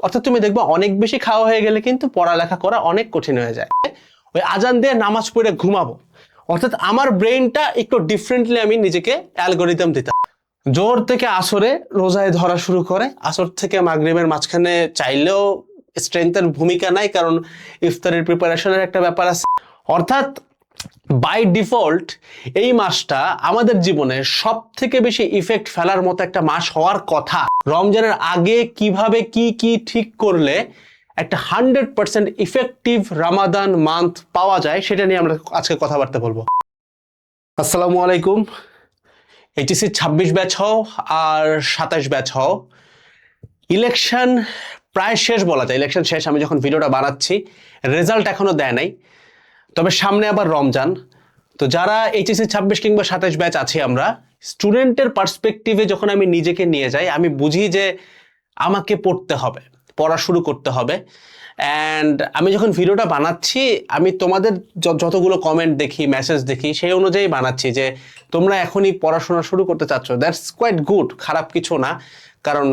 অর্থাৎ তুমি দেখবা অনেক বেশি খাওয়া হয়ে গেলে কিন্তু পড়ালেখা করা অনেক কঠিন হয়ে যায়। ওই আজান দিয়ে নামাজ পড়ে ঘুমাবো, অর্থাৎ আমার ব্রেইনটা একটু ডিফারেন্টলি আমি নিজেকে অ্যালগোরিদম দিতাম। জোহর থেকে আসরে রোজায় ধরা শুরু করে, আসর থেকে মাগরিবের মাঝখানে চাইলেও স্ট্রেংথের ভূমিকা নাই, কারণ ইফতারের প্রিপারেশনের একটা ব্যাপার আছে। অর্থাৎ বাই ডিফল্ট এই মাসটা আমাদের জীবনে সব থেকে বেশি ইফেক্ট ফেলার মতো একটা মাস হওয়ার কথা। রমজানের আগে কিভাবে কি কি ঠিক করলে একটা 100% ইফেক্টিভ রামাদান মান্থ পাওয়া যায় সেটা নিয়ে আমরা আজকে কথাবার্তা বলবো। আসসালামু আলাইকুম। এইচএসসি 26 ব্যাচ হও আর 27 ব্যাচ হও, ইলেকশন প্রায় শেষ বলা যায়। ইলেকশন শেষ, আমি যখন ভিডিওটা বানাচ্ছি রেজাল্ট এখনো দেয় নাই, তবে সামনে আবার রমজান। তো যারা এইচএসসি 26 কিংবা 27 ব্যাচ আছে, আমরা স্টুডেন্টের পার্সপেক্টিভে যখন আমি নিজেকে নিয়ে যাই, আমি বুঝি যে আমাকে পড়তে হবে, পড়া শুরু করতে হবে। অ্যান্ড আমি যখন ভিডিওটা বানাচ্ছি, আমি তোমাদের যতগুলো কমেন্ট দেখি, মেসেজ দেখি, সেই অনুযায়ী বানাচ্ছি যে তোমরা এখনই পড়াশোনা শুরু করতে চাচ্ছ। দ্যাটস কোয়াইট গুড, খারাপ কিছু না। কারণ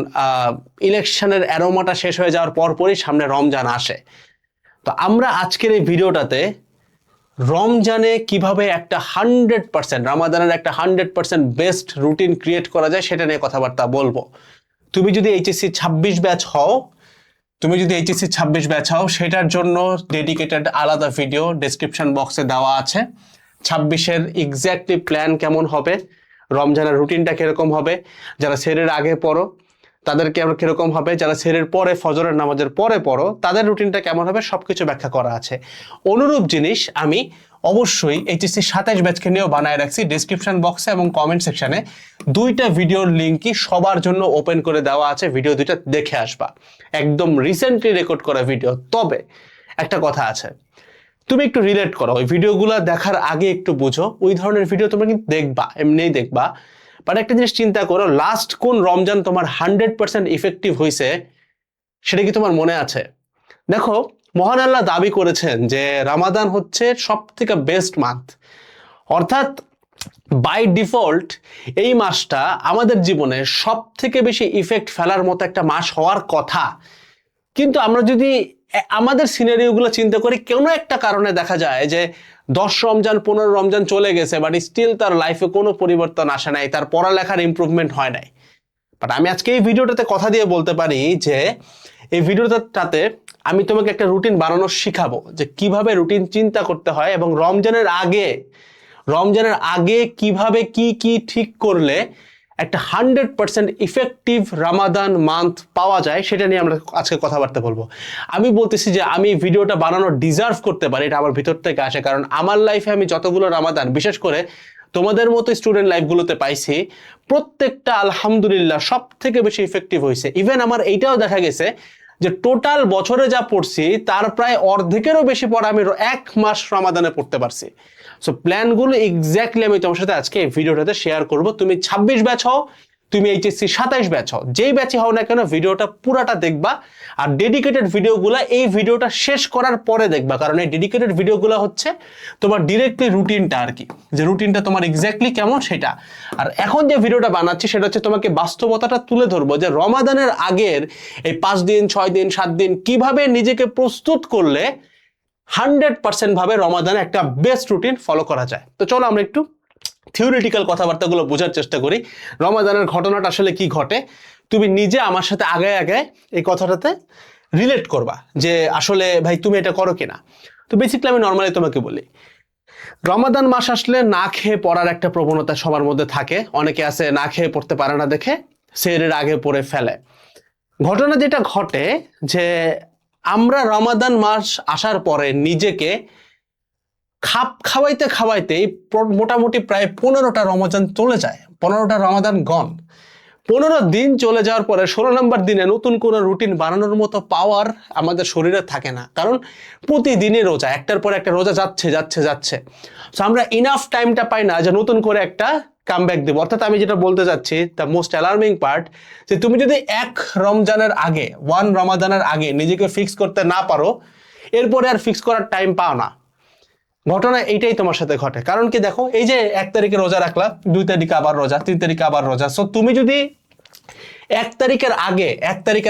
ইলেকশনের অ্যারোমাটা শেষ হয়ে যাওয়ার পরপরই সামনে রমজান আসে। তো আমরা আজকের এই ভিডিওটাতে রমজানে কিভাবে একটা 100% রামাদানের একটা 100% বেস্ট রুটিন ক্রিয়েট করা যায় সেটা নিয়ে কথাবার্তা বলবো। তুমি যদি এইচএসসি 26 ব্যাচ হও, সেটার জন্য ডেডিকেটেড আলাদা ভিডিও ডেসক্রিপশন বক্সে দেওয়া আছে। 26-এর এক্স্যাক্টলি প্ল্যান কেমন হবে, রমজানের রুটিনটা কিরকম হবে, যারা সেহরির আগে পড়ো তাদের কিরকম হবে, যারা সেহরির পরে ফজরের নামাজের পরে পড়ো তাদের রুটিনটা কেমন হবে, সবকিছু ব্যাখ্যা করা আছে। অনুরূপ জিনিস আমি অবশ্যই এইচএসসি 27 ব্যাচকে নিয়েও বানায় রাখছি। ডেসক্রিপশন বক্সে এবং কমেন্ট সেকশনে দুইটা ভিডিওর লিঙ্কই সবার জন্য ওপেন করে দেওয়া আছে, ভিডিও দুইটা দেখে আসবা। একদম রিসেন্টলি রেকর্ড করা ভিডিও। তবে একটা কথা আছে, তুমি একটু রিলেট করো, ওই ভিডিওগুলো দেখার আগে একটু বুঝো। ওই ধরনের ভিডিও তোমরা কিন্তু দেখবা, এমনিই দেখবা, বাট একটা জিনিস চিন্তা করো, লাস্ট কোন রমজান তোমার 100% ইফেক্টিভ হয়েছে সেটা কি তোমার মনে আছে? দেখো, মহান আল্লাহ দাবি করেছেন যে রামাদান হচ্ছে সব থেকে বেস্ট মান্থ। অর্থাৎ বাই ডিফল্ট এই মাসটা আমাদের জীবনে সব থেকে বেশি ইফেক্ট ফেলার মতো একটা মাস হওয়ার কথা। কিন্তু আমরা যদি আমাদের সিনারিওগুলো চিন্তা করি, কোনো একটা কারণে দেখা যায় যে 10 রমজান 15 রমজান চলে গেছে, বাট স্টিল তার লাইফে কোনো পরিবর্তন আসে নাই, তার পড়ালেখার ইমপ্রুভমেন্ট হয় নাই। বাট আমি আজকে এই ভিডিওটাতে কথা দিয়ে বলতে পারি যে এই ভিডিওটাতে আমি তোমাকে একটা রুটিন বানানো শিখাবো, যে কিভাবে রুটিন চিন্তা করতে হয় এবং রমজানের আগে কিভাবে কি কি ঠিক করলে একটা 100% ইফেক্টিভ রামাদান মান্থ পাওয়া যায় সেটা নিয়ে আমরা আজকে কথাবার্তা বলবো। আমি বলতেছি যে আমি ভিডিওটা বানানো ডিজার্ভ করতে পারি, এটা আমার ভিতর থেকে আসে, কারণ আমার লাইফে আমি যতগুলো রামাদান, বিশেষ করে তোমাদের মতো স্টুডেন্ট লাইফগুলোতে পাইছি, প্রত্যেকটা আলহামদুলিল্লাহ সব থেকে বেশি ইফেক্টিভ হয়েছে। ইভেন আমার এইটাও দেখা গেছে যে টোটাল বছরে যা পড়ছি তার প্রায় অর্ধেকেরও বেশি পড়া আমি 1 মাস রামাদানে পড়তে পারছি। সো প্ল্যানগুলো এক্স্যাক্টলি আমি তোমার সাথে আজকে এই ভিডিওটাতে শেয়ার করব। তুমি 26 ব্যাচ হও, তুমি এইচএসসি 27 ব্যাচ হও, যেই ব্যাচে হও না কেন ভিডিওটা পুরাটা দেখবা। আর ডেডিকেটেড ভিডিওগুলো এই ভিডিওটা শেষ করার পরে দেখবা, কারণ এই ডেডিকেটেড ভিডিওগুলো হচ্ছে তোমার ডিরেক্টলি রুটিনটা, আর কি, যে রুটিনটা তোমার এক্স্যাক্টলি কেমন সেটা। আর এখন যে ভিডিওটা বানাচ্ছি সেটা হচ্ছে তোমাকে বাস্তবতাটা তুলে ধরবো, যে রমাদানের আগের এই 5 দিন 6 দিন 7 দিন কিভাবে নিজেকে প্রস্তুত করলে 100% ভাবে রমাদানে একটা বেস্ট রুটিন ফলো করা যায়। তো চলো আমরা একটু থিওরিটিক্যাল কথাবার্তাগুলো বোঝার চেষ্টা করি। রমাদানের ঘটনাটা আসলে কি ঘটে, তুমি নিজে আমার সাথে আগে আগে এই কথাটাতে রিলেট করবা যে আসলে ভাই তুমি এটা করো কিনা। তো বেসিক্যালি আমি নর্মালি তোমাকে বলি, রমাদান মাস আসলে না খেয়ে পড়ার একটা প্রবণতা সবার মধ্যে থাকে। অনেকে আছে না খেয়ে পড়তে পারে না দেখে সেহরির আগে পড়ে ফেলে। ঘটনা যেটা ঘটে যে আমরা রমাদান মাস আসার পরে নিজেকে খাওয়াইতে মোটামুটি প্রায় 15টা রমজান চলে যায়, 15টা রমাদান গন। 15 দিন চলে যাওয়ার পরে 16 নম্বর দিনে নতুন কোনো রুটিন বানানোর মতো পাওয়ার আমাদের শরীরে থাকে না, কারণ প্রতিদিনই রোজা, একটার পর একটা রোজা যাচ্ছে। তো আমরা ইনাফ টাইমটা পাই না যে নতুন করে একটা কামব্যাক দেবো। অর্থাৎ আমি যেটা বলতে চাচ্ছি, দ্য মোস্ট অ্যালার্মিং পার্ট, যে তুমি যদি 1 রমাদানের আগে নিজেকে ফিক্স করতে না পারো, এরপরে আর ফিক্স করার টাইম পাও না। ঘটনা এইটাই তোমার সাথে ঘটে। কারণ কি, দেখো, এই যে 1 তারিখে রোজা রাখলা, 2 তারিখে আবার রোজা, 3 তারিখে আবার রোজা। সো তুমি যদি 1 তারিখের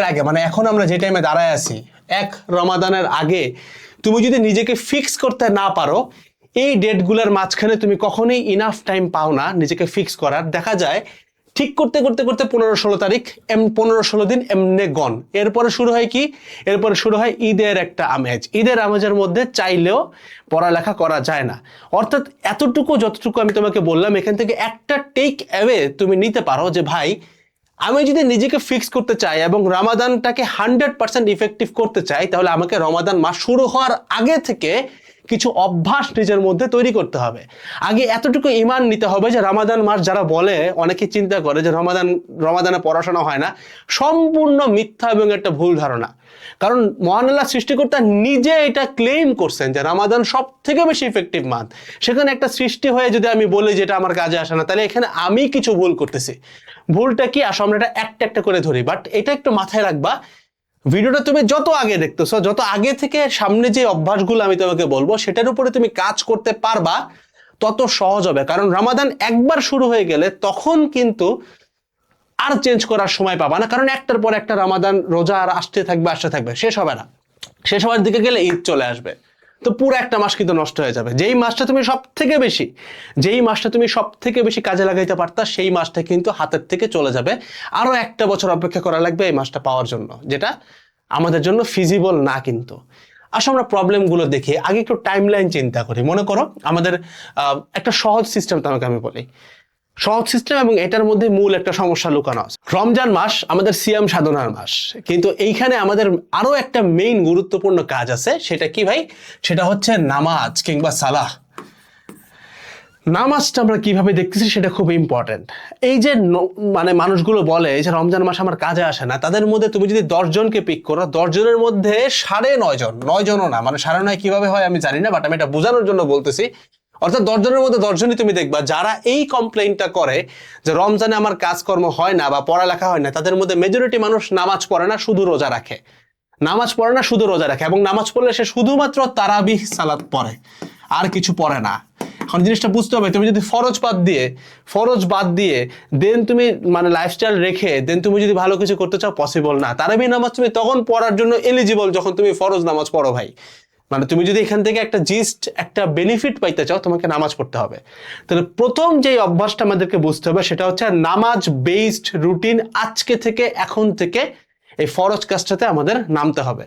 আগে মানে এখন আমরা যে টাইমে দাঁড়ায় আছি, 1 রমাদানের আগে তুমি যদি নিজেকে ফিক্স করতে না পারো, এই ডেটগুলোর মাঝখানে তুমি কখনোই ইনাফ টাইম পাও না নিজেকে ফিক্স করার। দেখা যায় ঠিক করতে করতে করতে 15-16 তারিখ 15-16 দিন এমনি গন। এরপরে শুরু হয় কি? এরপরে শুরু হয় ঈদের একটা আমেজ। ঈদের আমেজের মধ্যে চাইলেও পড়ালেখা করা যায় না। অর্থাৎ এতটুকু যতটুকু আমি তোমাকে বললাম, এখান থেকে একটা টেক অ্যাওয়ে তুমি নিতে পারো যে ভাই আমি যদি নিজেকে ফিক্স করতে চাই এবং রমাদানটাকে 100% ইফেক্টিভ করতে চাই, তাহলে আমাকে রমাদান মাস শুরু হওয়ার আগে থেকে কিছু অভ্যাস নিজের মধ্যে তৈরি করতে হবে। আগে এতটুকু ঈমান নিতে হবে যে রমাদান মাস, যারা বলে, অনেকে চিন্তা করে যে রমাদানে পড়াশোনা হয় না, সম্পূর্ণ মিথ্যা এবং একটা ভুল ধারণা। কারণ মহান আল্লাহ সৃষ্টিকর্তা নিজে এটা ক্লেম করছেন যে রমাদান সব থেকে বেশি ইফেক্টিভ মান্থ। সেখানে একটা সৃষ্টি হয়ে যদি আমি বলি যেটা আমার কাজে আসে না, তাহলে এখানে আমি কিছু ভুল করতেছি। ভুলটা কি আসলে আমরা এটা একটা একটা করে ধরি, বাট এটা একটু মাথায় রাখবা। ভিডিওটা তুমি যত আগে দেখতেছো, যত আগে থেকে সামনে যে অভ্যাসগুলো আমি তোমাকে বলবো সেটার উপরে তুমি কাজ করতে পারবা, তত সহজ হবে। কারণ রমাদান একবার শুরু হয়ে গেলে তখন কিন্তু আর চেঞ্জ করার সময় পাবা না। কারণ একটার পর একটা রমাদান রোজা আর আসতে থাকবে, শেষ হবে না। শেষ হওয়ার দিকে গেলে ঈদ চলে আসবে, তো পুরো একটা মাস কিন্তু নষ্ট হয়ে যাবে। যেই মাসটা তুমি সব থেকে বেশি কাজে লাগাইতে পারতা, সেই মাসটা কিন্তু হাতের থেকে চলে যাবে। আরো একটা বছর অপেক্ষা করা লাগবে এই মাসটা পাওয়ার জন্য, যেটা আমাদের জন্য ফিজিবল না। কিন্তু আসলে আমরা প্রবলেমগুলো দেখি, আগে একটু টাইমলাইন চিন্তা করি। মনে করো আমাদের একটা সহজ সিস্টেম তোমাকে আমি বলি, সহজ সিস্টেম, এবং এটার মধ্যে মূল একটা সমস্যা লুকানো আছে। রমজান মাস আমাদের সিয়াম সাধনার মাস, কিন্তু এইখানে আমাদের আরো একটা মেইন গুরুত্বপূর্ণ কাজ আছে। সেটা কি ভাই? সেটা হচ্ছে নামাজ কিংবা সালাহ। নামাজটা আমরা কিভাবে দেখতেছি সেটা খুব ইম্পর্টেন্ট। এই যে মানে মানুষগুলো বলে যে রমজান মাস আমার কাজে আসে না, তাদের মধ্যে তুমি যদি 10 জনকে পিক করো, 10 জনের মধ্যে 9.5 জনও না, মানে 9.5 কিভাবে হয় আমি জানি না, বাট আমি এটা বোঝানোর জন্য বলতেছি। অর্থাৎ 10 জনের মধ্যে 10 জনই তুমি দেখবা যারা এই কমপ্লেইনটা করে যে রমজানে আমার কাজকর্ম হয় না বা পড়ালেখা হয় না, তাদের মধ্যে মেজরিটি মানুষ নামাজ পড়ে না, শুধু রোজা রাখে। এবং নামাজ পড়লে সে শুধুমাত্র তারাবিহ সালাত পড়ে, আর কিছু পড়ে না। এখন জিনিসটা বুঝতে হবে, তুমি যদি ফরজ বাদ দিয়ে দেন তুমি মানে লাইফস্টাইল রেখে দেন তুমি যদি ভালো কিছু করতে চাও, পসিবল না। তারাবিহ নামাজ তুমি তখন পড়ার জন্য এলিজিবল যখন তুমি ফরজ নামাজ পড়ো ভাই। মানে তুমি যদি এখান থেকে একটা বেনিফিট পাইতে চাও, তোমাকে নামাজ পড়তে হবে। তাহলে প্রথম যে অভ্যাসটা আমাদেরকে বুঝতে হবে সেটা হচ্ছে নামাজ বেসড রুটিন। এখন থেকে এই ফরজ কাজটাতে আমাদের নামতে হবে।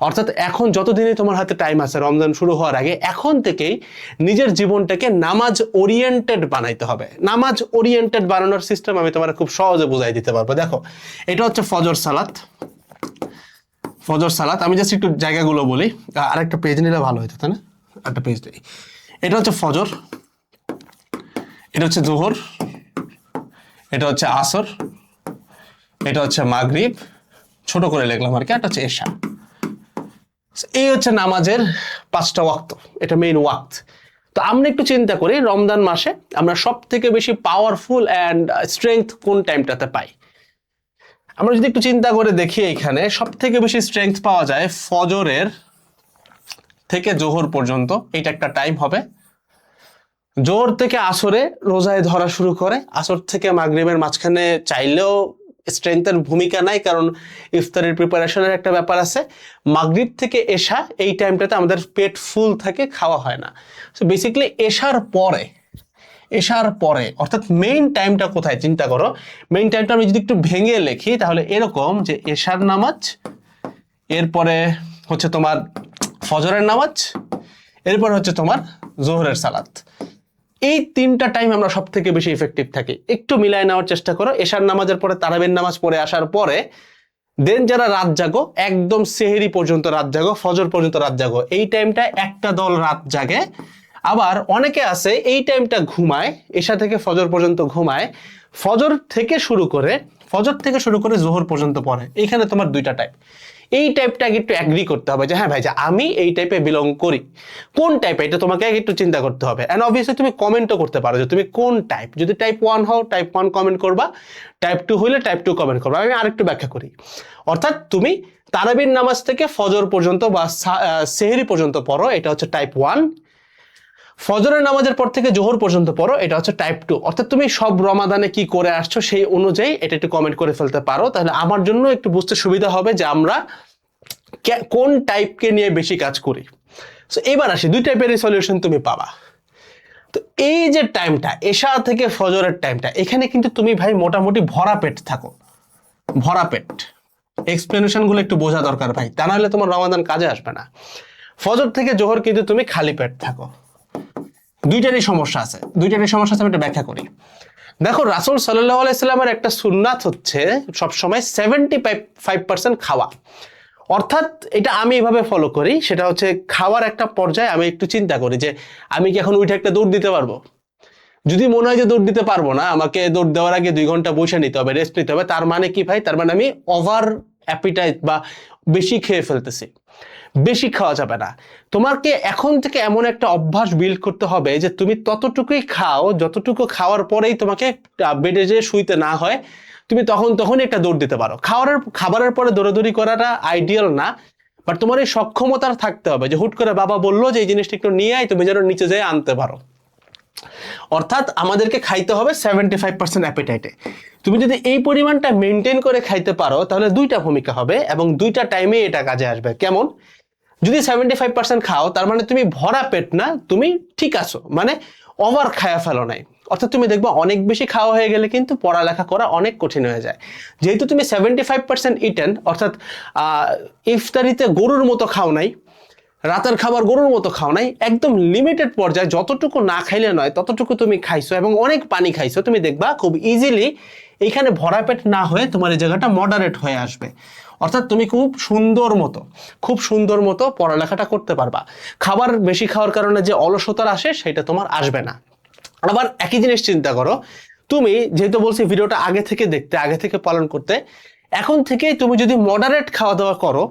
অর্থাৎ এখন যতদিনই তোমার হাতে টাইম আছে রমজান শুরু হওয়ার আগে, এখন থেকেই নিজের জীবনটাকে নামাজ ওরিয়েন্টেড বানাইতে হবে। নামাজ ওরিয়েন্টেড বানানোর সিস্টেম আমি তোমার খুব সহজে বুঝাই দিতে পারবো। দেখো, এটা হচ্ছে ফজর সালাত। আমি জাস্ট একটু জায়গাগুলো বলি, আরেকটা পেজ নিলে ভালো হতো, তাই না? একটা পেজ নেই। এটা হচ্ছে ফজর, এটা হচ্ছে জোহর, এটা হচ্ছে আসর, এটা হচ্ছে মাগরিব, ছোট করে লিখলাম আর কি, এটা হচ্ছে এশা। এই হচ্ছে নামাজের 5টা ওয়াক্ত, এটা মেইন ওয়াক্ত। তো আমরা একটু চিন্তা করি রমজান মাসে আমরা সব থেকে বেশি পাওয়ারফুল অ্যান্ড স্ট্রেংথ কোন টাইমটাতে পাই। আমরা যদি একটু চিন্তা করে দেখি, এখানে সব থেকে বেশি স্ট্রেংথ পাওয়া যায় ফজরের থেকে জোহর পর্যন্ত। এটা একটা টাইম হবে। জোহর থেকে আসরে রোজায় ধরা শুরু করে, আসর থেকে মাগরিবের মাঝখানে চাইলেও স্ট্রেংথের ভূমিকা নাই, কারণ ইফতারের প্রিপারেশনের একটা ব্যাপার আছে। মাগরিব থেকে এশা, এই টাইমটাতে আমাদের পেট ফুল থাকে, খাওয়া হয় না। সো বেসিক্যালি এশার পরে অর্থাৎ মেইন টাইমটা কোথায় চিন্তা করো। মেইন টাইমটা আমি যদি একটু ভেঙে লিখি তাহলে এরকম যে এশার নামাজ, এরপরে হচ্ছে তোমার ফজরের নামাজ, এরপর হচ্ছে তোমার জোহরের সালাত। এই 3টা টাইম আমরা সব থেকে বেশি ইফেক্টিভ থাকি। একটু মিলায় নেওয়ার চেষ্টা করো। এশার নামাজের পরে তারাবির নামাজ পড়ে আসার পরে দেন যারা রাত জাগো, একদম সেহেরি পর্যন্ত রাত জাগো, ফজর পর্যন্ত রাত জাগো, এই টাইমটা একটা দল রাত জাগে। আবার অনেকে আছে এই টাইমটা ঘুমায়, এশা থেকে ফজর পর্যন্ত ঘুমায়, ফজর থেকে শুরু করে জোহর পর্যন্ত পড়ে। এইখানে তোমার 2টা টাইপ। এই টাইপটা আগে একটু অ্যাগ্রি করতে হবে যে হ্যাঁ ভাই, যে আমি এই টাইপে বিলং করি। কোন টাইপ, এটা তোমাকে আগে একটু চিন্তা করতে হবে। এন্ড অবভিয়াসলি তুমি কমেন্টও করতে পারো যে তুমি কোন টাইপ। যদি টাইপ 1 হও, টাইপ 1 কমেন্ট করবা, টাইপ 2 হইলে টাইপ 2 কমেন্ট করবা। আমি আরেকটু ব্যাখ্যা করি। অর্থাৎ তুমি তারাবির নামাজ থেকে ফজর পর্যন্ত বা সেহরি পর্যন্ত পড়ো, এটা হচ্ছে টাইপ 1। ফজরের নামাজের পর থেকে জোহর পর্যন্ত পড়ো, এটা হচ্ছে টাইপ 2। অর্থাৎ তুমি সব রমাদানে কি করে আসছো সেই অনুযায়ী এটা একটু কমেন্ট করে ফেলতে পারো, তাহলে আমার জন্য একটু বুঝতে সুবিধা হবে যে আমরা কোন টাইপকে নিয়ে বেশি কাজ করি। সো এবার আসি, দুই টাইপের সলিউশন তুমি পাবা। তো এই যে টাইমটা এশা থেকে ফজরের টাইমটা, এখানে কিন্তু তুমি ভাই মোটামুটি ভরা পেট থাকো, ভরা পেট। এক্সপ্লেনেশন গুলো একটু বোঝা দরকার ভাই, তা নাহলে তোমার রমাদান কাজে আসবে না। ফজর থেকে জোহর কিন্তু তুমি খালি পেট থাকো। দুইটারই সমস্যা আছে, আমি একটা ব্যাখ্যা করি। দেখো, রাসূল সাল্লাল্লাহু আলাইহি সাল্লামের একটা সুন্নাত হচ্ছে সবসময় 75% খাওয়া। অর্থাৎ এটা আমি এভাবে ফলো করি, সেটা হচ্ছে খাওয়ার একটা পর্যায়ে আমি একটু চিন্তা করি যে আমি কি এখন উঠে একটা দৌড় দিতে পারবো। যদি মনে হয় যে দৌড় দিতে পারবো না, আমাকে দৌড় দেওয়ার আগে 2 ঘন্টা বসে নিতে হবে, রেস্ট নিতে হবে, তার মানে কি ভাই, তার মানে আমি ওভার অ্যাপিটাইট বা বেশি খেয়ে ফেলতেছি। বেশি খাওয়া যাবে না। তোমাকে এখন থেকে এমন একটা অভ্যাস বিল্ড করতে হবে যে তুমি ততটুকুই খাও যতটুকু খাওয়ার পরেই তোমাকে বেডে যেয়ে শুইতে না হয়, তুমি তখনই একটা দৌড় দিতে পারো। খাবারের পরে দৌড়াদৌড়ি করাটা আইডিয়াল না, বাট তোমার এই সক্ষমতা থাকতে হবে যে হুট করে বাবা বললো যে এই জিনিসটা একটু নিয়ে আয়, তুমি যেন নিচে যেয়ে আনতে পারো। অর্থাৎ আমাদেরকে খাইতে হবে 75% অ্যাপিটাইটে। তুমি যদি এই পরিমাণটা মেনটেন করে খাইতে পারো তাহলে দুইটা ভূমিকা হবে এবং দুইটা টাইমে এটা কাজে আসবে। কেমন? যদি 75% খাও তার মানে তুমি ভরা পেট না, তুমি ঠিক আছো, মানে ওভার খায়া ফেলো নাই। অর্থাৎ তুমি দেখবা অনেক বেশি খাওয়া হয়ে গেলে কিন্তু পড়ালেখা করা অনেক কঠিন হয়ে যায়। যেহেতু তুমি 75% ইটেন, অর্থাৎ ইফতারিতে গরুর মতো খাও নাই, রাতের খাবার গরুর মতো খাও নাই, একদম লিমিটেড পর্যায়ে যতটুকু না খাইলে নয় ততটুকু তুমি খাইছো এবং অনেক পানি খাইছো, তুমি দেখবা খুব ইজিলি এইখানে ভরা পেট না হয়ে তোমার এই জায়গাটা মডারেট হয়ে আসবে। অর্থাৎ তুমি খুব সুন্দর মতো পড়ালেখাটা করতে পারবা। খাবার বেশি খাওয়ার কারণে যে অলসতার আসে সেটা তোমার আসবে না। আবার একই জিনিস চিন্তা করো, তুমি যেহেতু বলছি ভিডিওটা আগে থেকে দেখতে, আগে থেকে পালন করতে, এখন থেকে তুমি যদি মডারেট খাওয়া দাওয়া করো,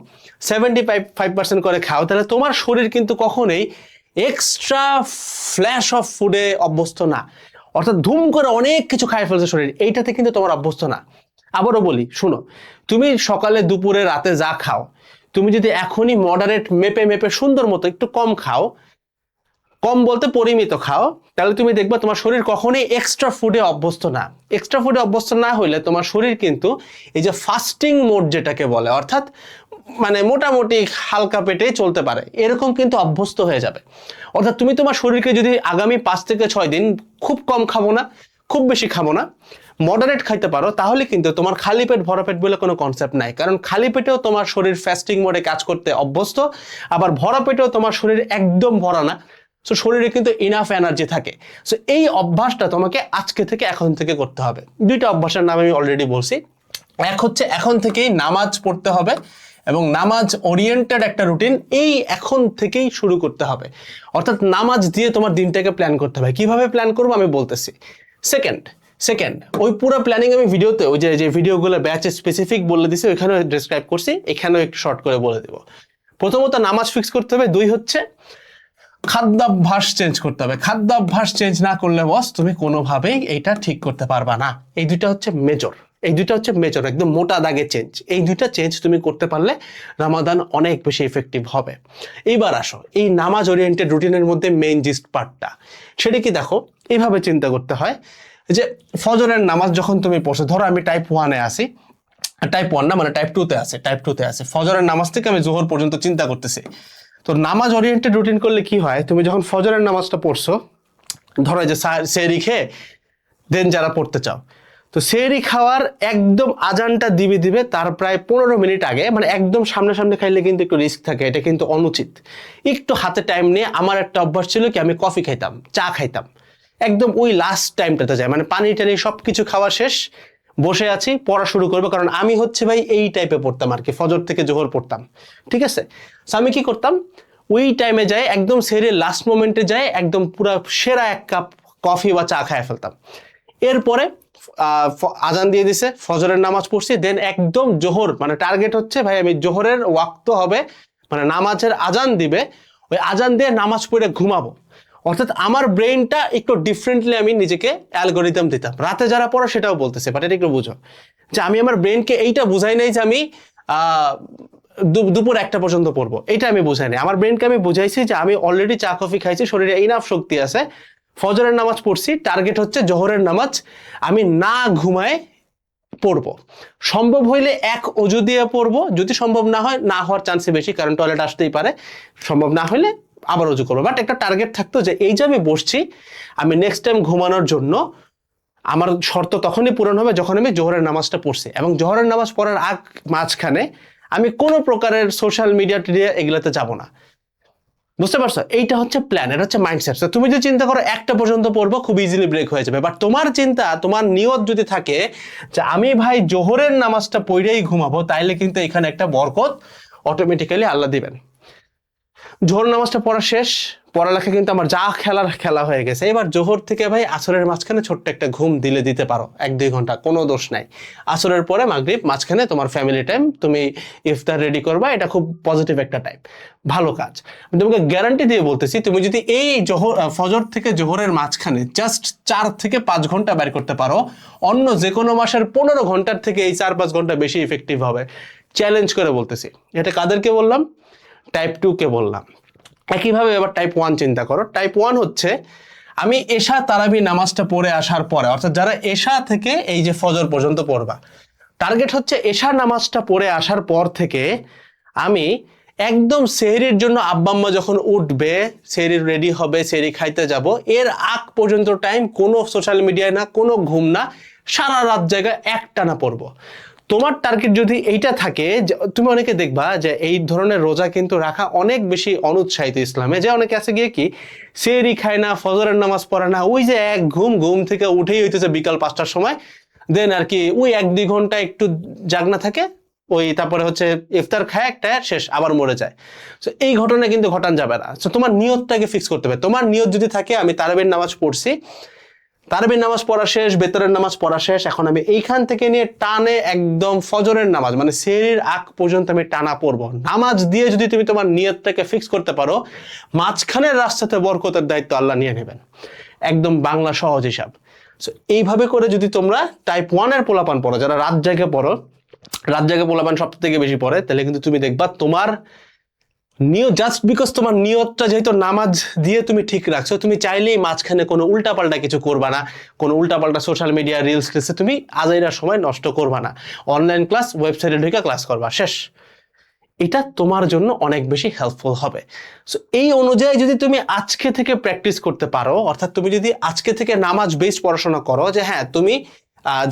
75% করে খাও, তাহলে তোমার শরীর কিন্তু কখনোই এক্সট্রা ফ্ল্যাশ অফ ফুডে অভ্যস্ত না। অর্থাৎ ধুম করে অনেক কিছু খাই ফেলছে শরীর, এইটাতে কিন্তু তোমার অভ্যস্ত না। আবারও বলি, শুনো, তুমি সকালে দুপুরে রাতে যা খাও, তুমি যদি এখনই মডারেট মেপে সুন্দর মতো একটু কম খাও, কম বলতে পরিমিত খাও, তাহলে তুমি দেখবা তোমার শরীর কখনোই এক্সট্রা ফুডে অভ্যস্ত না। এক্সট্রা ফুডে অভ্যস্ত না হলে তোমার শরীর কিন্তু এই যে ফাস্টিং মোড যেটাকে বলে, অর্থাৎ মানে মোটামুটি হালকা পেটে চলতে পারে, এরকম কিন্তু অভ্যস্ত হয়ে যাবে। অর্থাৎ তুমি তোমার শরীরকে যদি আগামী 5 থেকে 6 দিন খুব কম খাবো না, খুব বেশি খাবো না, মডারেট খাইতে পারো, তাহলে কিন্তু তোমার খালি পেট ভরা পেট বলে কোনো কনসেপ্ট নাই। কারণ খালি পেটেও তোমার শরীর ফাস্টিং মোডে কাজ করতে অভ্যস্ত, আবার ভরা পেটেও তোমার শরীর একদম ভরা না, সো শরীরে কিন্তু ইনাফ এনার্জি থাকে। সো এই অভ্যাসটা তোমাকে আজকে থেকে এখন থেকে করতে হবে। দুইটা অভ্যাসের নাম আমি অলরেডি বলছি। এক হচ্ছে এখন থেকেই নামাজ পড়তে হবে এবং নামাজ ওরিয়েন্টেড একটা রুটিন এই এখন থেকেই শুরু করতে হবে। অর্থাৎ নামাজ দিয়ে তোমার দিনটাকে প্ল্যান করতে হবে। কিভাবে প্ল্যান করবো আমি বলতেছি। সেকেন্ড ওই পুরো প্ল্যানিং আমি ভিডিওতে, ওই যে ভিডিওগুলো ব্যাচ স্পেসিফিক বলে দিছি, ওইখানেও ডিসক্রাইব করছি, এখানেও একটু শর্ট করে বলে দেবো। প্রথমত নামাজ ফিক্স করতে হবে। 2 হচ্ছে খাদ্যাভ্যাস চেঞ্জ করতে হবে। খাদ্যাভ্যাস চেঞ্জ না করলে বস তুমি কোনোভাবেই এইটা ঠিক করতে পারবা না। এই দুইটা হচ্ছে মেজর, একদম মোটা দাগে চেঞ্জ। এই দুইটা চেঞ্জ তুমি করতে পারলে রমাদান অনেক বেশি ইফেক্টিভ হবে। এইবার আসো এই নামাজ ওরিয়েন্টেড রুটিনের মধ্যে মেইন জিস্ট পার্টটা, সেটা কি দেখো, এইভাবে চিন্তা করতে হয় যে ফজরের নামাজ যখন তুমি পড়ছো, ধরো আমি টাইপ 1-এ আসি, টাইপ 1 না, মানে টাইপ 2-তে আছে, ফজরের নামাজ থেকে আমি জোহর পর্যন্ত চিন্তা করতেছি। তো নামাজ ওরিয়েন্টেড রুটিন করলে কি হয়, তুমি যখন ফজরের নামাজটা পড়ছো, ধরো যে সেহরি খেয়ে দেন যারা পড়তে চাও, তো সেহরি খাওয়ার একদম আজানটা দিবে তার প্রায় 15 মিনিট আগে, মানে একদম সামনে খাইলে কিন্তু একটু রিস্ক থাকে, এটা কিন্তু অনুচিত। একটু হাতে টাইম নিয়ে, আমার একটা অভ্যাস ছিল কি, আমি কফি খাইতাম, চা খাইতাম, একদম ওই লাস্ট টাইমটাতে যায়, মানে পানি টানি সবকিছু খাওয়া শেষ, বসে আছি, পড়া শুরু করবো। কারণ আমি হচ্ছে ভাই এই টাইপে পড়তাম আর কি, ফজর থেকে জোহর পড়তাম, ঠিক আছে। সো আমি কি করতাম, ওই টাইমে যাই, একদম সেহরির লাস্ট মোমেন্টে যাই, একদম পুরো সেরা 1 কাপ কফি বা চা খায় ফেলতাম। এরপরে আজান দিয়ে দিছে, ফজরের নামাজ পড়ছি, দেন একদম জোহর, মানে টার্গেট হচ্ছে ভাই আমি জোহরের ওয়াক্ত হবে, মানে নামাজের আজান দিবে, ওই আজান দিয়ে নামাজ পড়ে ঘুমাবো। অর্থাৎ আমার ব্রেইনটা একটু ডিফারেন্টলি আমি নিজেকে অ্যালগোরিদম দিতাম। রাতে যারা পড়ো সেটাও বলতেছে, বাট এটা একটু বুঝো যে আমি আমার ব্রেইনকে এইটা বুঝাই নাই যে আমি দুপুর 1টা পর্যন্ত পড়বো, এটা আমি বুঝাইনি। আমার ব্রেনকে আমি বুঝাইছি যে আমি অলরেডি চা কফি খাইছি, শরীরে ইনাফ শক্তি আছে, ফজরের নামাজ পড়ছি, টার্গেট হচ্ছে জোহরের নামাজ আমি না ঘুমায় পড়বো। সম্ভব হইলে এক অজু দিয়ে পড়বো, যদি সম্ভব না হয়, না হওয়ার চান্সই বেশি, কারণ টয়লেট আসতেই পারে, সম্ভব না হলে আবার অজু করবো। বাট একটা টার্গেট থাকতো যে এই যে আমি বসছি, আমি নেক্সট টাইম ঘুমানোর জন্য আমার শর্ত তখনই পূরণ হবে যখন আমি জোহরের নামাজটা পড়ছি, এবং জোহরের নামাজ পড়ার মাঝখানে আমি কোনো প্রকারের সোশ্যাল মিডিয়া টিডিয়া এগুলাতে যাব না। বুঝতে পারছো? এইটা হচ্ছে প্ল্যান, এটা হচ্ছে মাইন্ডসেট। তুমি যদি চিন্তা করো 1টা পর্যন্ত পড়বো, খুব ইজিলি ব্রেক হয়ে যাবে। বাট তোমার চিন্তা, তোমার নিয়ত যদি থাকে যে আমি ভাই জোহরের নামাজটা পড়েই ঘুমাবো, তাইলে কিন্তু এখানে একটা বরকত অটোমেটিক্যালি আল্লাহ দিবেন। জোহর নামাজটা পড়া শেষ, পড়ালেখা কিন্তু আমার যা খেলার খেলা হয়ে গেছে। এবার জোহর থেকে ভাই আসরের মাঝখানে ছোট্ট একটা ঘুম দিতে পারো, 1-2 ঘন্টা, কোনো দোষ নাই। আসরের পরে মাগরিব, মাঝখানে তোমার ফ্যামিলি টাইম, তুমি ইফতার রেডি করবা, এটা খুব পজিটিভ একটা টাইম, ভালো কাজ। আমি তোমাকে গ্যারান্টি দিয়ে বলতেছি, তুমি যদি এই ফজর থেকে জোহরের মাঝখানে জাস্ট 4 থেকে 5 ঘন্টা বের করতে পারো, অন্য যে কোনো মাসের 15 ঘন্টার থেকে এই 4-5 ঘন্টা বেশি ইফেক্টিভ হবে, চ্যালেঞ্জ করে বলতেছি। এটা কাদেরকে বললাম? টাইপ 2 কে বললাম। একইভাবে এবার টাইপ 1 চিন্তা করো। টাইপ 1 হচ্ছে আমি এশা তারাবি নামাজটা পড়ে আসার পরে, অর্থাৎ যারা এশা থেকে এই যে ফজর পর্যন্ত পড়বা, টার্গেট হচ্ছে এশা নামাজটা পড়ে আসার পর থেকে আমি একদম সেহরির জন্য আব্বাম্মা যখন উঠবে, সেহরি রেডি হবে, সেহরি খাইতে যাব, এর আগ পর্যন্ত টাইম কোনো সোশ্যাল মিডিয়ায় না, কোনো ঘুম না, সারা রাত জায়গায় একটানা পড়বো। তোমার টার্গেট যদি এইটা থাকে, তুমি অনেকে দেখবা যে এই ধরনের রোজা কিন্তু রাখা অনেক বেশি অনুৎসাহিত ইসলামে, যে অনেকে আছে গিয়ে কি সেহরি খায় না, ফজরের নামাজ পড়ে না, ওই যে এক ঘুম থেকে উঠেই হইতেছে বিকাল 5টার সময়, দেন আর কি ওই 1-2 ঘন্টা একটু জাগনা থাকে, ওই তারপরে হচ্ছে ইফতার খায় একটা, শেষ, আবার মরে যায়। তো এই ঘটনা কিন্তু ঘটান যাবে না। তো তোমার নিয়তটাকে ফিক্স করতে হবে। তোমার নিয়ত যদি থাকে আমি তারাবির নামাজ পড়ছি, তারাবির নামাজ পড়া শেষ, বেতরের নামাজ পড়া শেষ, এখন আমি এইখান থেকে নিয়ে টানে একদম ফজরের নামাজ মানে সেহরির আগ পর্যন্ত আমি টানা পড়বো। নামাজ দিয়ে যদি তুমি তোমার নিয়তটাকে ফিক্স করতে পারো, মাঝখানের রাস্তাতে বরকতের দায়িত্ব আল্লাহ নিয়ে নেবেন। একদম বাংলা সহজ হিসাব। সো এইভাবে করে যদি তোমরা টাইপ 1-এর পোলাপান পড়ো, যারা রাত জায়গায় পড়ো, রাত জায়গায় পোলাপান সবথেকে থেকে বেশি পড়ে, তাহলে কিন্তু তুমি দেখবা তোমার নিয়ত, জাস্ট বিকজ তোমার নিয়তটা যেহেতু নামাজ দিয়ে তুমি ঠিক রাখছো, তুমি চাইলেই মাঝখানে কোনো উল্টাপাল্টা কিছু করবা না, কোনো উল্টাপাল্টা সোশ্যাল মিডিয়া রিলস টিলসে তুমি আজাইরার সময় নষ্ট করবা না, অনলাইন ক্লাস, ওয়েবসাইটে ঢুকে ক্লাস করবা, শেষ। এটা তোমার জন্য অনেক বেশি হেল্পফুল হবে। সো এই অনুযায়ী যদি তুমি আজকে থেকে প্র্যাকটিস করতে পারো, অর্থাৎ তুমি যদি আজকে থেকে নামাজ বেস পড়াশোনা করো, যে হ্যাঁ তুমি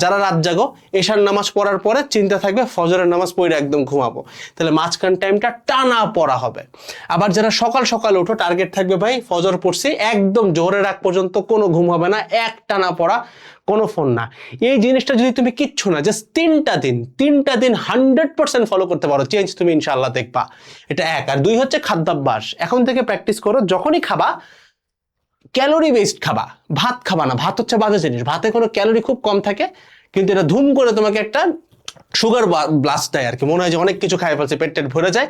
যারা রাত জাগো, এশার নামাজ পড়ার পরে চিন্তা থাকবে ফজরের নামাজ পড়ে একদম ঘুমাবো, তাহলে মাঝখান টাইমটা টানা পড়া হবে। আবার যারা সকাল সকাল উঠো, টার্গেট থাকবে ভাই ফজর পড়ছি, একদম জোহরের আগ পর্যন্ত কোনো ঘুম হবে না, এক টানা পড়া, কোনো ফোন না। এই জিনিসটা যদি তুমি কিচ্ছু না, জাস্ট 3টা দিন 100% ফলো করতে পারো, চেঞ্জ তুমি ইনশাআল্লাহ দেখবা। এটা 1। আর 2 হচ্ছে খাদ্যাভ্যাস। এখন থেকে প্র্যাকটিস করো, যখনই খাবা ক্যালোরি বেসড খাবা, ভাত খাবা না। ভাত হচ্ছে বাজে জিনিস, ভাতে কোনো ক্যালোরি খুব কম থাকে, কিন্তু এটা ধুম করে তোমাকে একটা সুগার ব্লাস্ট দেয় আর কি, মনে হয় যে অনেক কিছু খাই ফেলছে, পেট ভরে যায়,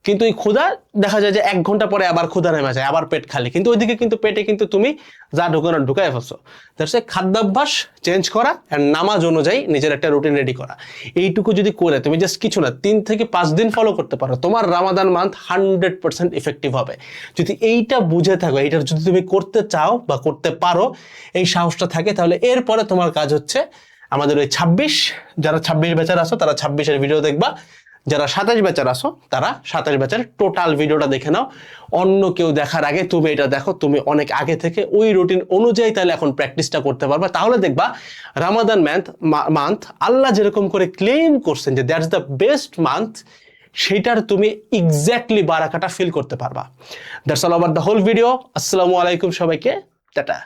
কিন্তু এই ক্ষুধা দেখা যায় যে 1 ঘন্টা পরে আবার ক্ষুধা নেমে যায়, আবার পেট খালি, কিন্তু ওইদিকে কিন্তু পেটে কিন্তু তুমি যা ঢুকানো ঢুকাই ফেলছো। দ্যাটস খাদ্যাভ্যাস চেঞ্জ করা অ্যান্ড নামাজ অনুযায়ী নিজের একটা রুটিন রেডি করা। এইটুকু যদি করে তুমি জাস্ট কিছু না 3 থেকে 5 দিন ফলো করতে পারো, তোমার রামাদান মান্থ 100% ইফেক্টিভ হবে। যদি এইটা বুঝে থাকো, এইটা যদি তুমি করতে চাও বা করতে পারো, এই সাহসটা থাকে, তাহলে এরপরে তোমার কাজ হচ্ছে আমাদের ওই 26, যারা 26 ব্যাচের আসো তারা 26-এর ভিডিও দেখবা, যারা 27 ব্যাচের আসো তারা 27 ব্যাচের টোটাল ভিডিওটা দেখে নাও। অন্য কেউ দেখার আগে তুমি এটা দেখো, তুমি অনেক আগে থেকে ওই রুটিন অনুযায়ী তাহলে এখন প্র্যাকটিসটা করতে পারবে। তাহলে দেখবা রামাদান মান্থ আল্লাহ যেরকম করে ক্লেম করছেন যে দ্যাটস দ্য বেস্ট মান্থ, সেটার তুমি এক্স্যাক্টলি বারাকাটা ফিল করতে পারবা। That's all over the whole video. আসসালামু আলাইকুম সবাইকে, টাটা।